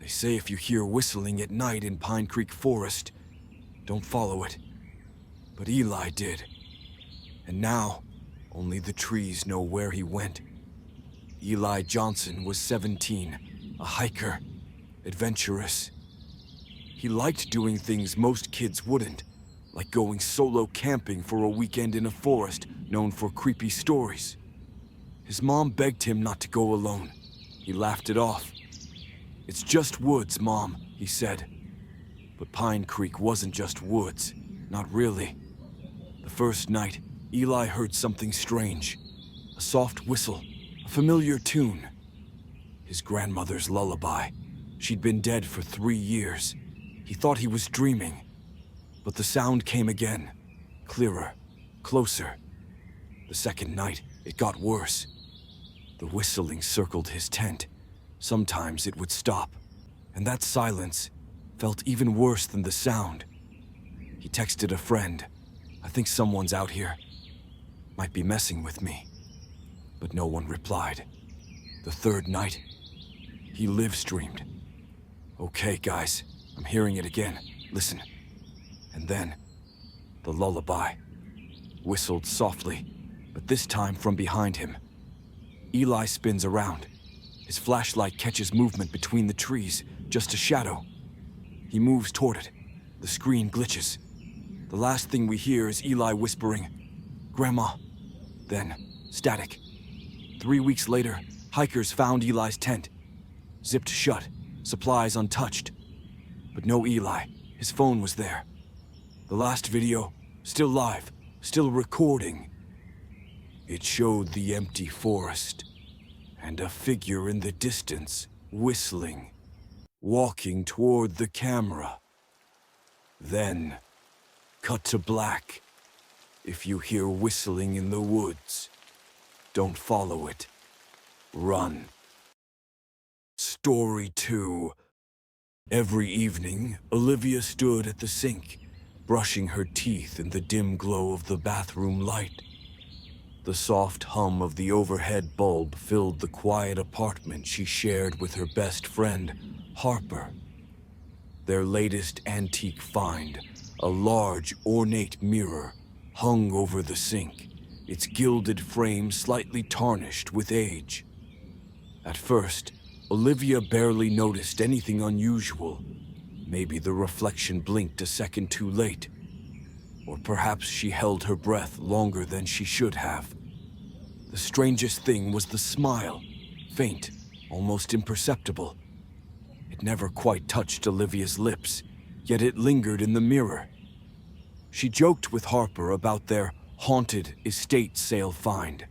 They say if you hear whistling at night in Pine Creek Forest, don't follow it. But Eli did. And now, only the trees know where he went. Eli Johnson was 17, a hiker, adventurous. He liked doing things most kids wouldn't, like going solo camping for a weekend in a forest known for creepy stories. His mom begged him not to go alone. He laughed it off. "It's just woods, Mom," he said. But Pine Creek wasn't just woods, not really. The first night, Eli heard something strange. A soft whistle, a familiar tune. His grandmother's lullaby. She'd been dead for 3 years. He thought he was dreaming. But the sound came again, clearer, closer. The second night, it got worse. The whistling circled his tent. Sometimes it would stop, and that silence felt even worse than the sound. He texted a friend. "I think someone's out here. Might be messing with me." But no one replied. The third night, he live-streamed. "Okay, guys, I'm hearing it again. Listen." And then, the lullaby whistled softly, but this time from behind him. Eli spins around. His flashlight catches movement between the trees, just a shadow. He moves toward it. The screen glitches. The last thing we hear is Eli whispering, "Grandma." Then, static. 3 weeks later, hikers found Eli's tent. Zipped shut, supplies untouched. But no Eli. His phone was there. The last video, still live, still recording. It showed the empty forest, and a figure in the distance, whistling, walking toward the camera. Then, cut to black. If you hear whistling in the woods, don't follow it. Run. Story 2. Every evening, Olivia stood at the sink, brushing her teeth in the dim glow of the bathroom light. The soft hum of the overhead bulb filled the quiet apartment she shared with her best friend, Harper. Their latest antique find, a large, ornate mirror, hung over the sink, its gilded frame slightly tarnished with age. At first, Olivia barely noticed anything unusual. Maybe the reflection blinked a second too late. Or perhaps she held her breath longer than she should have. The strangest thing was the smile, faint, almost imperceptible. It never quite touched Olivia's lips, yet it lingered in the mirror. She joked with Harper about their haunted estate sale find.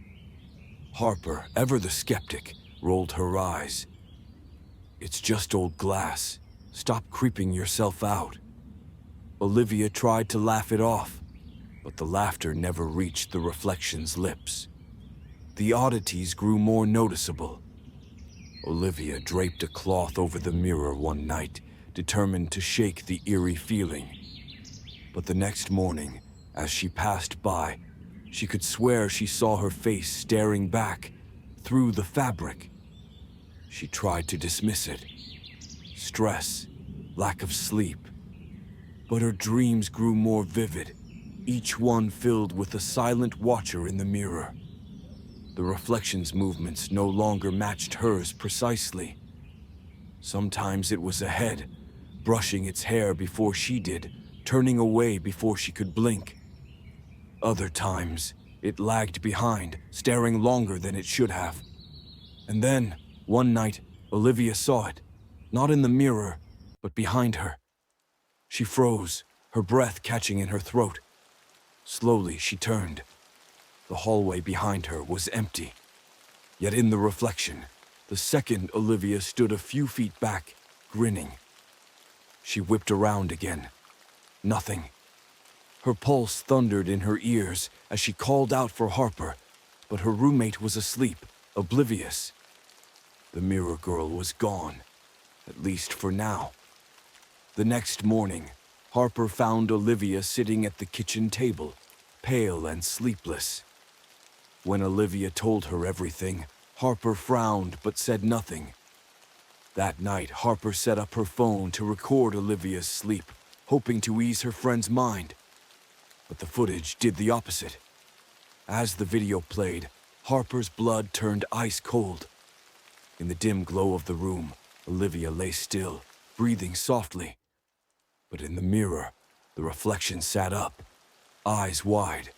Harper, ever the skeptic, rolled her eyes. "It's just old glass. Stop creeping yourself out." Olivia tried to laugh it off, but the laughter never reached the reflection's lips. The oddities grew more noticeable. Olivia draped a cloth over the mirror one night, determined to shake the eerie feeling. But the next morning, as she passed by, she could swear she saw her face staring back through the fabric. She tried to dismiss it. Stress, lack of sleep. But her dreams grew more vivid, each one filled with a silent watcher in the mirror. The reflection's movements no longer matched hers precisely. Sometimes it was ahead, brushing its hair before she did, turning away before she could blink. Other times, it lagged behind, staring longer than it should have. And then, one night, Olivia saw it, not in the mirror, but behind her. She froze, her breath catching in her throat. Slowly, she turned. The hallway behind her was empty. Yet in the reflection, the second Olivia stood a few feet back, grinning. She whipped around again. Nothing. Her pulse thundered in her ears as she called out for Harper, but her roommate was asleep, oblivious. The mirror girl was gone, at least for now. The next morning, Harper found Olivia sitting at the kitchen table, pale and sleepless. When Olivia told her everything, Harper frowned but said nothing. That night, Harper set up her phone to record Olivia's sleep, hoping to ease her friend's mind. But the footage did the opposite. As the video played, Harper's blood turned ice cold. In the dim glow of the room, Olivia lay still, breathing softly. But in the mirror, the reflection sat up, eyes wide,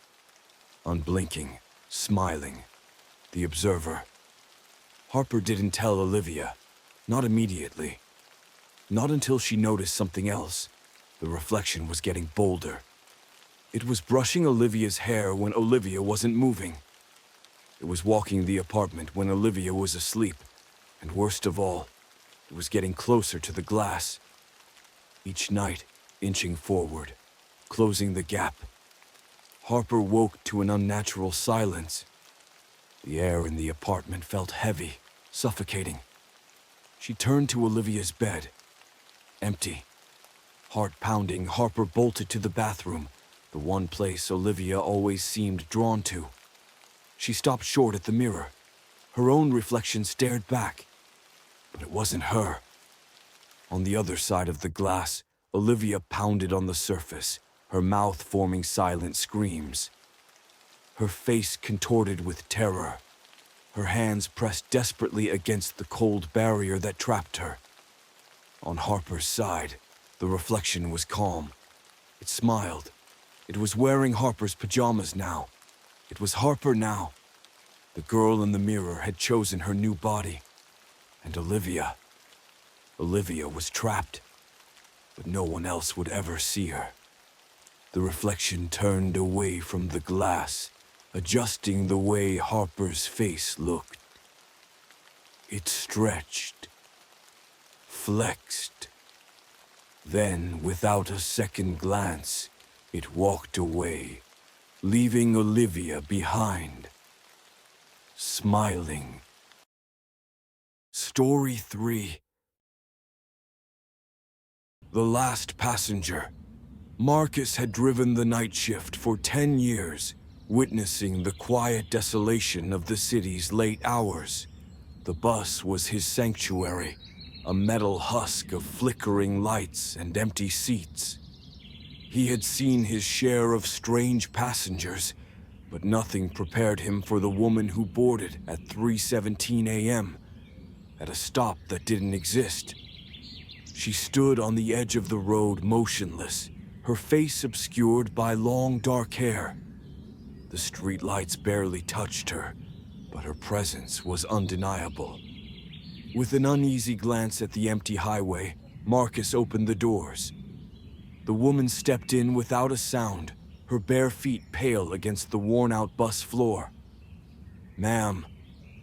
unblinking, smiling. The observer. Harper didn't tell Olivia, not immediately. Not until she noticed something else. The reflection was getting bolder. It was brushing Olivia's hair when Olivia wasn't moving. It was walking the apartment when Olivia was asleep. And worst of all, it was getting closer to the glass. Each night, inching forward, closing the gap. Harper woke to an unnatural silence. The air in the apartment felt heavy, suffocating. She turned to Olivia's bed. Empty. Heart pounding, Harper bolted to the bathroom, the one place Olivia always seemed drawn to. She stopped short at the mirror. Her own reflection stared back. But it wasn't her. On the other side of the glass, Olivia pounded on the surface, her mouth forming silent screams. Her face contorted with terror. Her hands pressed desperately against the cold barrier that trapped her. On Harper's side, the reflection was calm. It smiled. It was wearing Harper's pajamas now. It was Harper now. The girl in the mirror had chosen her new body. And Olivia was trapped. But no one else would ever see her. The reflection turned away from the glass, adjusting the way Harper's face looked. It stretched, flexed. Then, without a second glance, it walked away, leaving Olivia behind, smiling. Story 3. The Last Passenger. Marcus had driven the night shift for 10 years, witnessing the quiet desolation of the city's late hours. The bus was his sanctuary, a metal husk of flickering lights and empty seats. He had seen his share of strange passengers, but nothing prepared him for the woman who boarded at 3:17 a.m. at a stop that didn't exist. She stood on the edge of the road motionless, her face obscured by long dark hair. The streetlights barely touched her, but her presence was undeniable. With an uneasy glance at the empty highway, Marcus opened the doors. The woman stepped in without a sound, her bare feet pale against the worn-out bus floor. "Ma'am,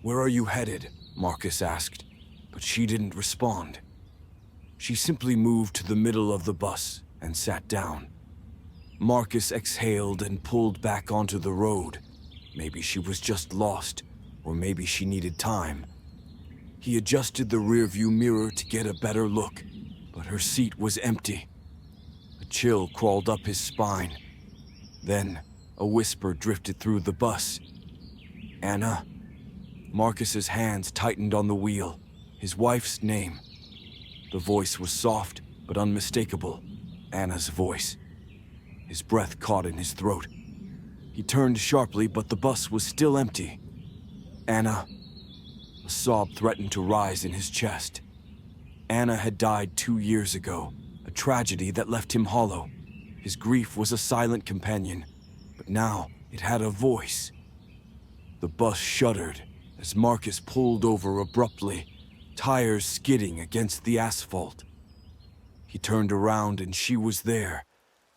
where are you headed?" Marcus asked, but she didn't respond. She simply moved to the middle of the bus and sat down. Marcus exhaled and pulled back onto the road. Maybe she was just lost, or maybe she needed time. He adjusted the rearview mirror to get a better look, but her seat was empty. A chill crawled up his spine. Then, a whisper drifted through the bus. "Anna?" Marcus's hands tightened on the wheel, his wife's name. The voice was soft, but unmistakable. Anna's voice. His breath caught in his throat. He turned sharply, but the bus was still empty. "Anna?" A sob threatened to rise in his chest. Anna had died 2 years ago, a tragedy that left him hollow. His grief was a silent companion, but now it had a voice. The bus shuddered as Marcus pulled over abruptly, tires skidding against the asphalt. He turned around and she was there,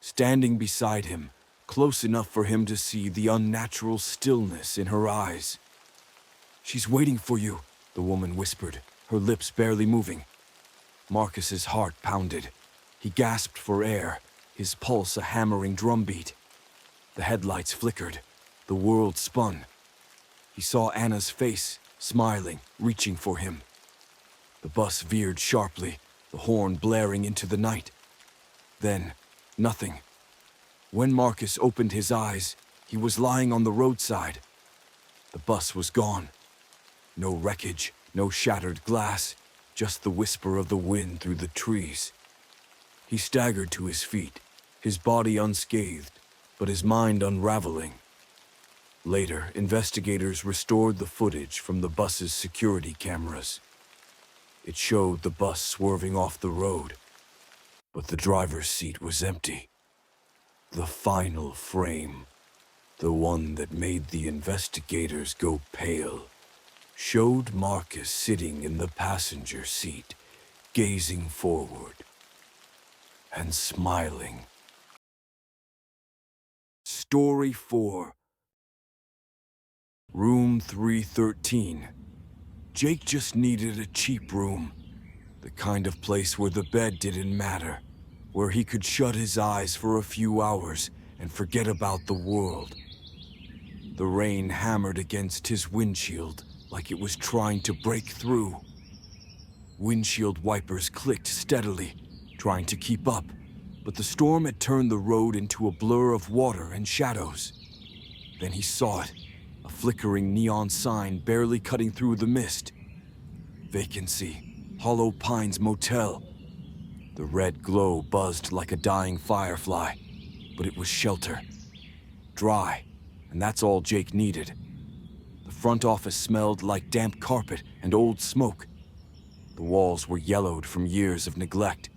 standing beside him, close enough for him to see the unnatural stillness in her eyes. "She's waiting for you," the woman whispered, her lips barely moving. Marcus's heart pounded. He gasped for air, his pulse a hammering drumbeat. The headlights flickered. The world spun. He saw Anna's face, smiling, reaching for him. The bus veered sharply, the horn blaring into the night. Then, nothing. When Marcus opened his eyes, he was lying on the roadside. The bus was gone. No wreckage, no shattered glass, just the whisper of the wind through the trees. He staggered to his feet, his body unscathed, but his mind unraveling. Later, investigators restored the footage from the bus's security cameras. It showed the bus swerving off the road, but the driver's seat was empty. The final frame, the one that made the investigators go pale, showed Marcus sitting in the passenger seat, gazing forward and smiling. Story 4. Room 313. Jake just needed a cheap room, the kind of place where the bed didn't matter, where he could shut his eyes for a few hours and forget about the world. The rain hammered against his windshield like it was trying to break through. Windshield wipers clicked steadily, trying to keep up, but the storm had turned the road into a blur of water and shadows. Then he saw it, a flickering neon sign barely cutting through the mist. Vacancy, Hollow Pines Motel. The red glow buzzed like a dying firefly, but it was shelter. Dry, and that's all Jake needed. The front office smelled like damp carpet and old smoke. The walls were yellowed from years of neglect.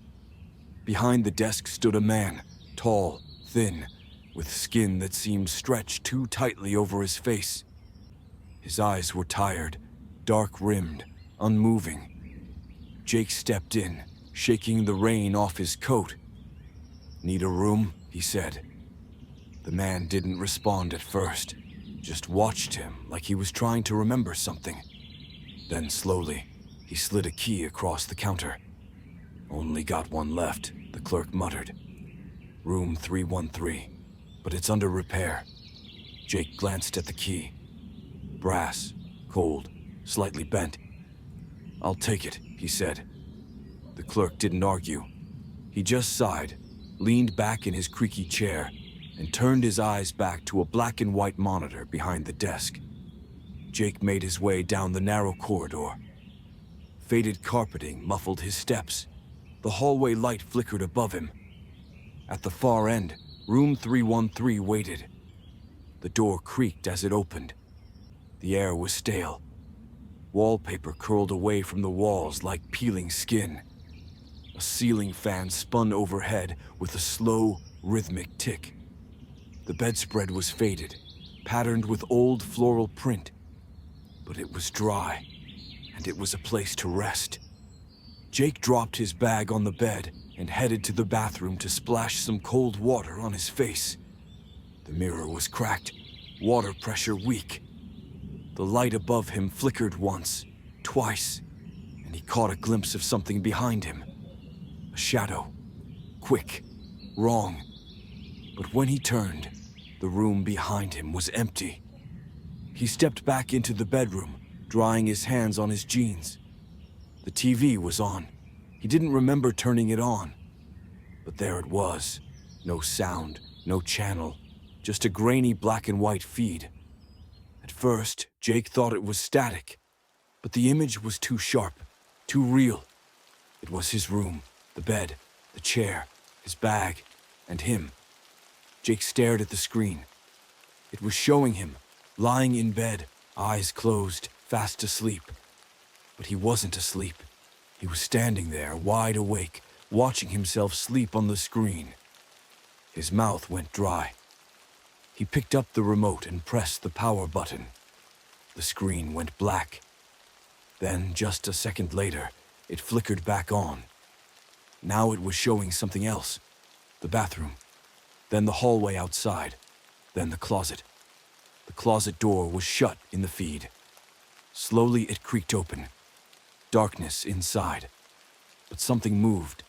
Behind the desk stood a man, tall, thin, with skin that seemed stretched too tightly over his face. His eyes were tired, dark-rimmed, unmoving. Jake stepped in, shaking the rain off his coat. "Need a room?" he said. The man didn't respond at first, just watched him like he was trying to remember something. Then slowly, he slid a key across the counter. "Only got one left," the clerk muttered. "Room 313, but it's under repair." Jake glanced at the key. Brass, cold, slightly bent. "I'll take it," he said. The clerk didn't argue. He just sighed, leaned back in his creaky chair, and turned his eyes back to a black and white monitor behind the desk. Jake made his way down the narrow corridor. Faded carpeting muffled his steps. The hallway light flickered above him. At the far end, room 313 waited. The door creaked as it opened. The air was stale. Wallpaper curled away from the walls like peeling skin. A ceiling fan spun overhead with a slow, rhythmic tick. The bedspread was faded, patterned with old floral print. But it was dry, and it was a place to rest. Jake dropped his bag on the bed and headed to the bathroom to splash some cold water on his face. The mirror was cracked, water pressure weak. The light above him flickered once, twice, and he caught a glimpse of something behind him. A shadow. Quick. Wrong. But when he turned, the room behind him was empty. He stepped back into the bedroom, drying his hands on his jeans. The TV was on. He didn't remember turning it on. But there it was. No sound, no channel, just a grainy black and white feed. At first, Jake thought it was static, but the image was too sharp, too real. It was his room, the bed, the chair, his bag, and him. Jake stared at the screen. It was showing him, lying in bed, eyes closed, fast asleep. But he wasn't asleep. He was standing there, wide awake, watching himself sleep on the screen. His mouth went dry. He picked up the remote and pressed the power button. The screen went black. Then, just a second later, it flickered back on. Now it was showing something else. The bathroom. Then the hallway outside. Then the closet. The closet door was shut in the feed. Slowly it creaked open. Darkness inside. But something moved.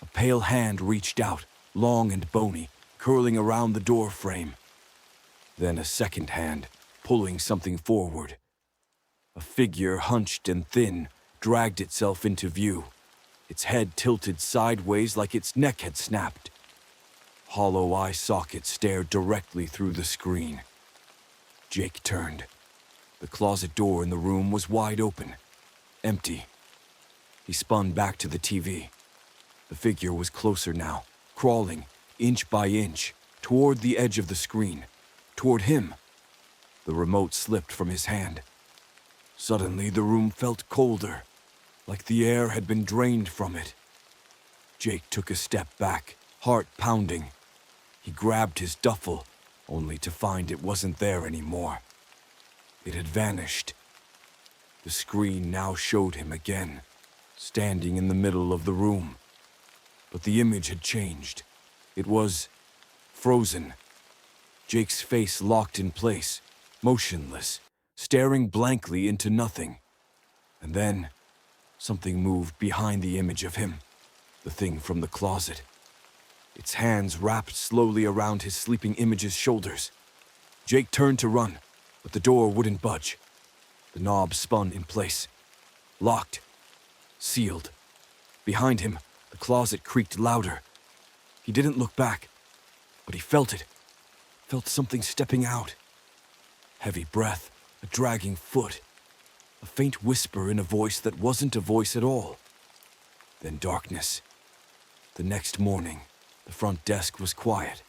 A pale hand reached out, long and bony, curling around the door frame. Then a second hand, pulling something forward. A figure, hunched and thin, dragged itself into view. Its head tilted sideways like its neck had snapped. Hollow eye sockets stared directly through the screen. Jake turned. The closet door in the room was wide open, empty. He spun back to the TV. The figure was closer now, crawling, inch by inch, toward the edge of the screen, toward him. The remote slipped from his hand. Suddenly, the room felt colder, like the air had been drained from it. Jake took a step back, heart pounding. He grabbed his duffel, only to find it wasn't there anymore. It had vanished. The screen now showed him again, standing in the middle of the room. But the image had changed. It was frozen. Jake's face locked in place, motionless, staring blankly into nothing. And then, something moved behind the image of him, the thing from the closet. Its hands wrapped slowly around his sleeping image's shoulders. Jake turned to run, but the door wouldn't budge. The knob spun in place. Locked. Sealed. Behind him, the closet creaked louder. He didn't look back, but he felt it. Felt something stepping out. Heavy breath, a dragging foot, a faint whisper in a voice that wasn't a voice at all. Then darkness. The next morning, the front desk was quiet.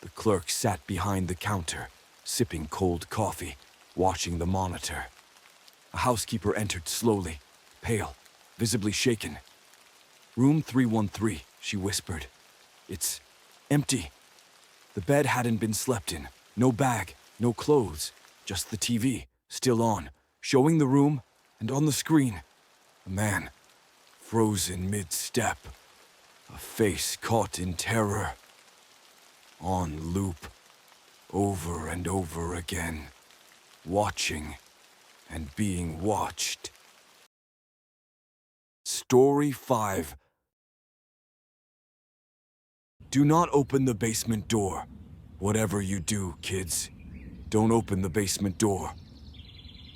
The clerk sat behind the counter, sipping cold coffee, watching the monitor. A housekeeper entered slowly, pale, visibly shaken. "Room 313, she whispered. "It's empty." The bed hadn't been slept in. No bag, no clothes, just the TV, still on, showing the room, and on the screen, a man, frozen mid-step, a face caught in terror. On loop, over and over again, watching and being watched. Story 5. Do not open the basement door. Whatever you do, kids, don't open the basement door.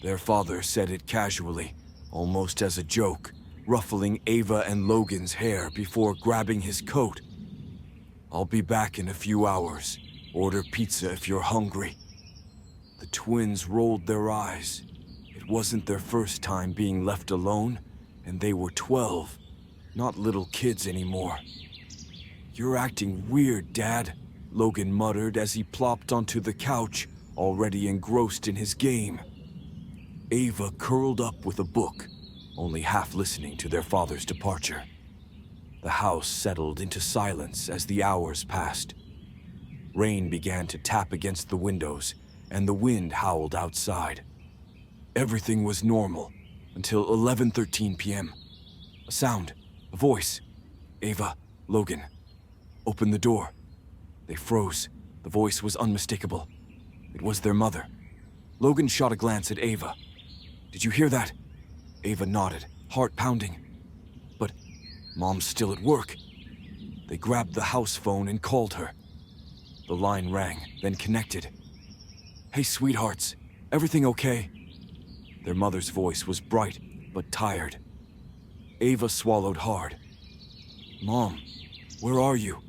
Their father said it casually, almost as a joke, ruffling Ava and Logan's hair before grabbing his coat. "I'll be back in a few hours. Order pizza if you're hungry." The twins rolled their eyes. It wasn't their first time being left alone, and they were 12, not little kids anymore. "You're acting weird, Dad," Logan muttered as he plopped onto the couch, already engrossed in his game. Ava curled up with a book, only half listening to their father's departure. The house settled into silence as the hours passed. Rain began to tap against the windows, and the wind howled outside. Everything was normal until 11:13 p.m. A sound, a voice. "Ava, Logan, open the door." They froze. The voice was unmistakable. It was their mother. Logan shot a glance at Ava. "Did you hear that?" Ava nodded, heart pounding. "But Mom's still at work." They grabbed the house phone and called her. The line rang, then connected. "Hey, sweethearts, everything okay?" Their mother's voice was bright, but tired. Ava swallowed hard. "Mom, where are you?"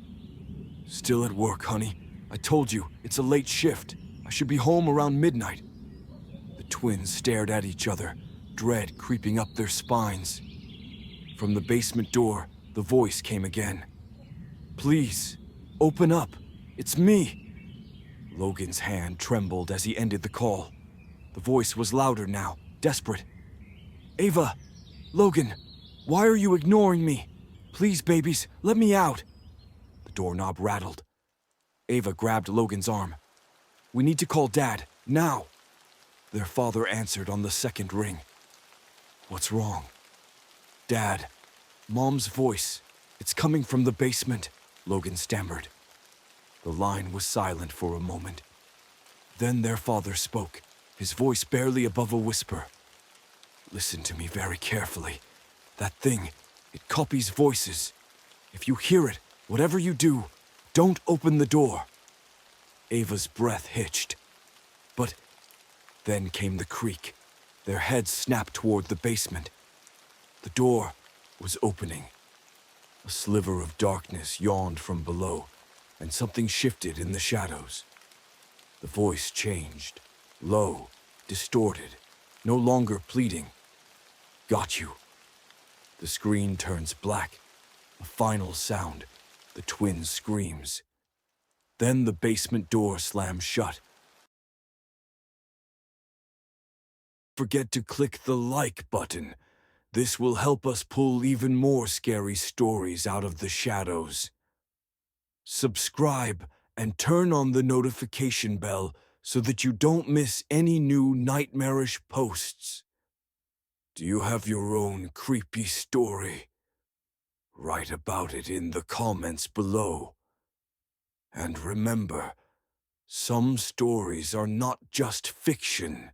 "Still at work, honey. I told you, it's a late shift. I should be home around midnight." The twins stared at each other, dread creeping up their spines. From the basement door, the voice came again. "Please, open up. It's me." Logan's hand trembled as he ended the call. The voice was louder now, desperate. "Ava, Logan, why are you ignoring me? Please, babies, let me out." The doorknob rattled. Ava grabbed Logan's arm. "We need to call Dad, now." Their father answered on the second ring. "What's wrong?" "Dad, Mom's voice. It's coming from the basement," Logan stammered. The line was silent for a moment. Then their father spoke, his voice barely above a whisper. "Listen to me very carefully. That thing, it copies voices. If you hear it, whatever you do, don't open the door." Ava's breath hitched. But then came the creak. Their heads snapped toward the basement. The door was opening. A sliver of darkness yawned from below, and something shifted in the shadows. The voice changed, low, distorted, no longer pleading. "Got you." The screen turns black. A final sound. The twin screams. Then the basement door slams shut. Forget to click the like button. This will help us pull even more scary stories out of the shadows. Subscribe and turn on the notification bell so that you don't miss any new nightmarish posts. Do you have your own creepy story? Write about it in the comments below. And remember, some stories are not just fiction.